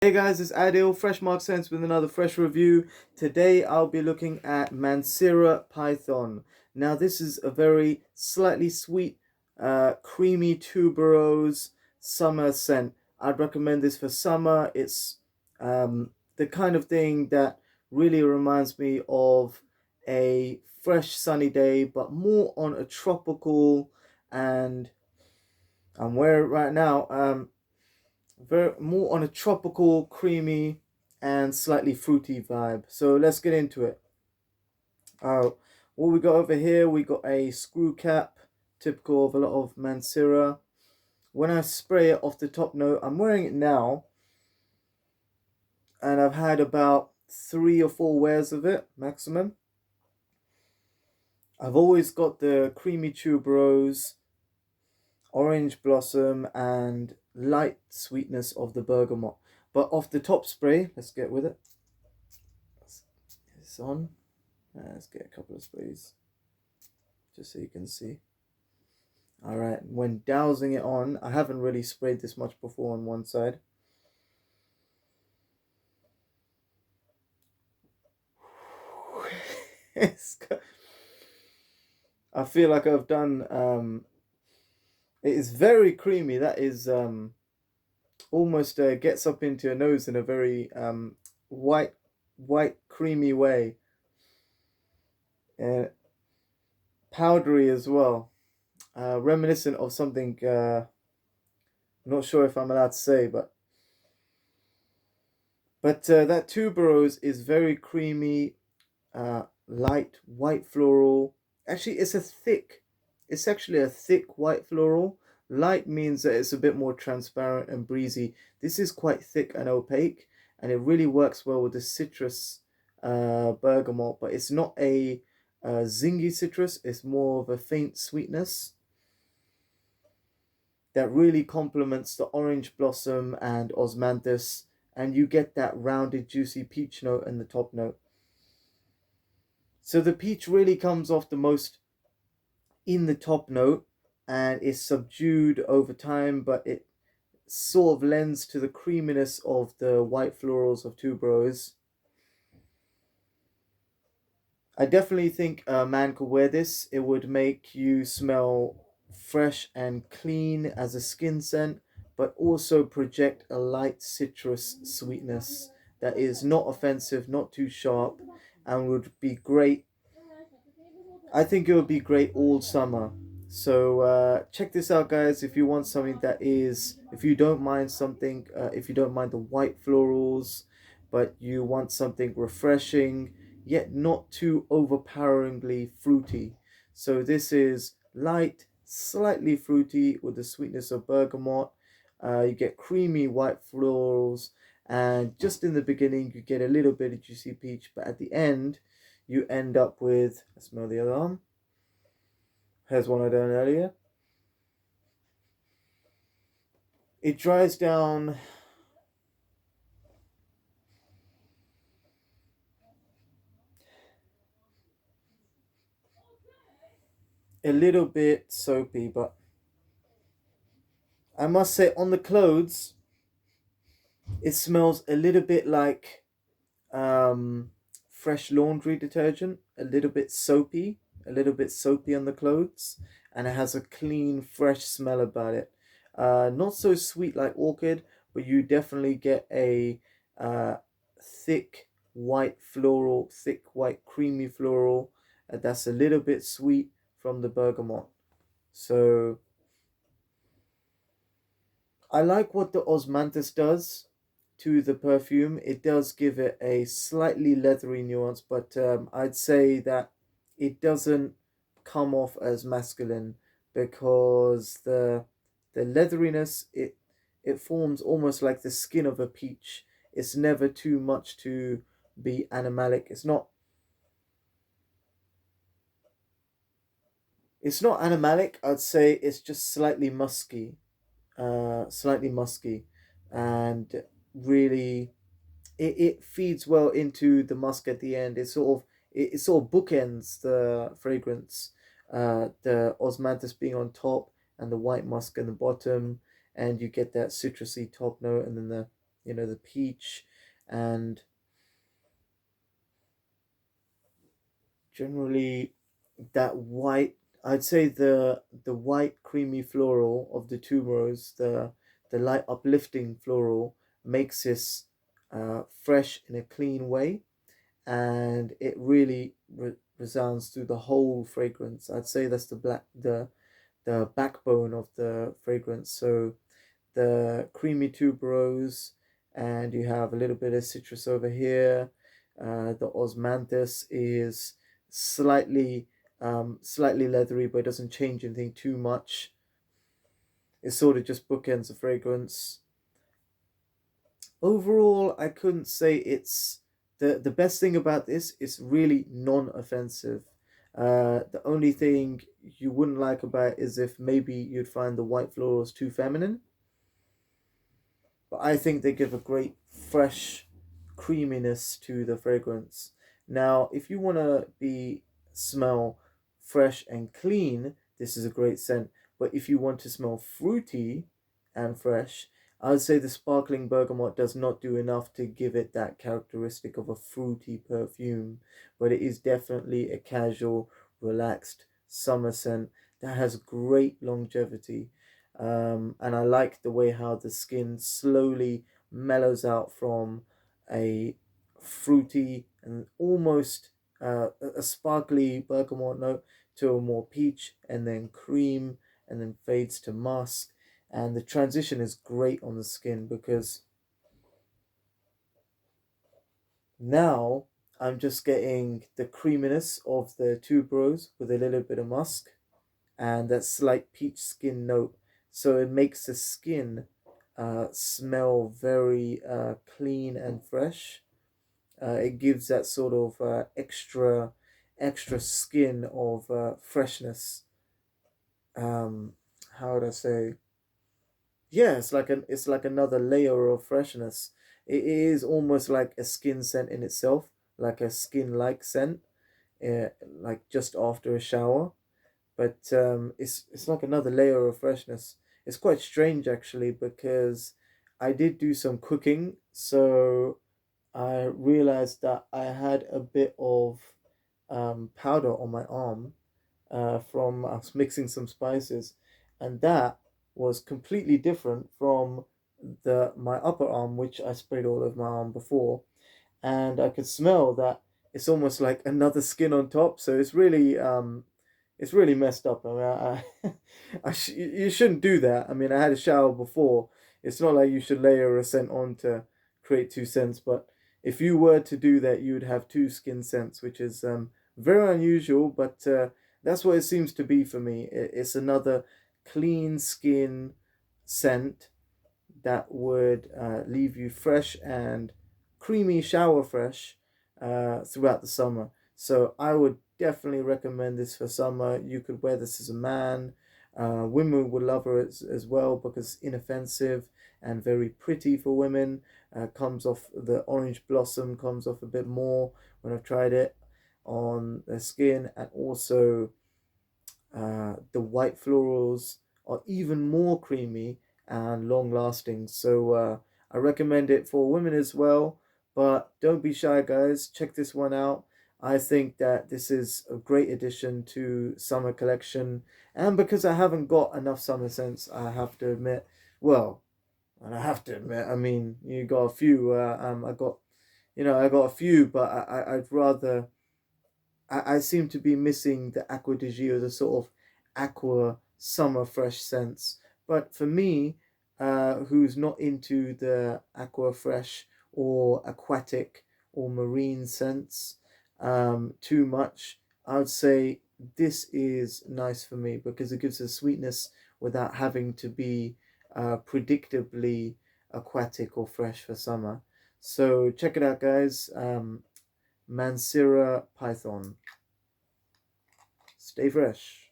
Hey guys, it's Adil, Fresh Mark Sense with another fresh review. Today I'll be looking at Mancera Python. Now this is a very slightly sweet, creamy tuberose summer scent. I'd recommend this for summer. It's the kind of thing that really reminds me of a fresh sunny day, but more on a tropical, and I'm wearing it right now. Very more on a tropical, creamy, and slightly fruity vibe. So let's get into it. What we got over here, we got a screw cap, typical of a lot of Mancera. When I spray it off the top note, I'm wearing it now, and I've had about 3 or 4 wears of it maximum. I've always got the creamy tuberose, orange blossom, and light sweetness of the bergamot. But off the top spray, let's get with it. It's on. Let's get a couple of sprays just so you can see. Alright, when dousing it on, I haven't really sprayed this much before on one side. I feel like I've done, it is very creamy. That is almost gets up into your nose in a very white creamy way. Powdery as well. Reminiscent of something, I'm not sure if I'm allowed to say, but that tuberose is very creamy, light white floral. Actually, it's actually a thick white floral. Light means that it's a bit more transparent and breezy. This is quite thick and opaque, and it really works well with the citrus bergamot, but it's not a zingy citrus. It's more of a faint sweetness that really complements the orange blossom and osmanthus, and you get that rounded juicy peach note in the top note. So the peach really comes off the most in the top note, and is subdued over time, but it sort of lends to the creaminess of the white florals of tuberose. I definitely think a man could wear this. It would make you smell fresh and clean as a skin scent, but also project a light citrus sweetness that is not offensive, not too sharp, and would be great. I think it would be great all summer. So check this out, guys. If you want something that is, if you don't mind something, if you don't mind the white florals, but you want something refreshing, yet not too overpoweringly fruity. So this is light, slightly fruity with the sweetness of bergamot. You get creamy white florals, and just in the beginning, you get a little bit of juicy peach, but at the end, you end up with, let's smell the other arm. Here's one I done earlier. It dries down a little bit soapy, but I must say on the clothes, it smells a little bit like fresh laundry detergent, a little bit soapy, on the clothes, and it has a clean, fresh smell about it. Not so sweet like orchid, but you definitely get a thick thick white creamy floral that's a little bit sweet from the bergamot. So I like what the osmanthus does to the perfume. It does give it a slightly leathery nuance, but I'd say that it doesn't come off as masculine, because the leatheriness, it forms almost like the skin of a peach. It's never too much to be animalic. It's not animalic. I'd say it's just slightly musky, and really it feeds well into the musk at the end. It sort of bookends the fragrance, the osmanthus being on top and the white musk in the bottom, and you get that citrusy top note, and then the peach, and generally that white. I'd say the white creamy floral of the tuberose, the light uplifting floral makes this fresh in a clean way, and it really resounds through the whole fragrance. I'd say that's the backbone of the fragrance. So the creamy tuberose, and you have a little bit of citrus over here. The osmanthus is slightly leathery, but it doesn't change anything too much. It sort of just bookends the fragrance. Overall, I couldn't say it's the best thing about this is really non-offensive. The only thing you wouldn't like about it is if maybe you'd find the white florals too feminine, but I think they give a great fresh creaminess to the fragrance. Now, if you want to be smell fresh and clean, this is a great scent. But if you want to smell fruity and fresh, I would say the sparkling bergamot does not do enough to give it that characteristic of a fruity perfume, but it is definitely a casual, relaxed summer scent that has great longevity. And I like the way how the skin slowly mellows out from a fruity and almost a sparkly bergamot note to a more peach, and then cream, and then fades to musk. And the transition is great on the skin because now I'm just getting the creaminess of the tuberose with a little bit of musk and that slight peach skin note. So it makes the skin smell very clean and fresh. It gives that sort of extra skin of freshness. Um, how would I say? Yeah, it's like another layer of freshness. It is almost like a skin scent in itself, like a skin like scent, like just after a shower. But it's like another layer of freshness. It's quite strange actually because I did do some cooking, so I realized that I had a bit of powder on my arm from I was mixing some spices, and that was completely different from the my upper arm, which I sprayed all over my arm before, and I could smell that it's almost like another skin on top. So it's really messed up. I mean, you shouldn't do that. I mean, I had a shower before. It's not like you should layer a scent on to create two scents, but if you were to do that, you would have two skin scents, which is very unusual. But that's what it seems to be for me. It's another clean skin scent that would leave you fresh and creamy shower fresh throughout the summer. So I would definitely recommend this for summer. You could wear this as a man. Women would love her as well because inoffensive and very pretty for women. Comes off the orange blossom, comes off a bit more when I've tried it on their skin, and also the white florals are even more creamy and long lasting. So I recommend it for women as well. But don't be shy, guys. Check this one out. I think that this is a great addition to summer collection. And because I haven't got enough summer scents, I have to admit, well, and I have to admit, I mean, you got a few. I got a few, but I'd rather I seem to be missing the Aqua di Gio, the sort of aqua summer fresh scents. But for me, who's not into the aqua fresh or aquatic or marine scents too much, I would say this is nice for me because it gives a sweetness without having to be predictably aquatic or fresh for summer. So check it out, guys. Mancera Python. Stay fresh.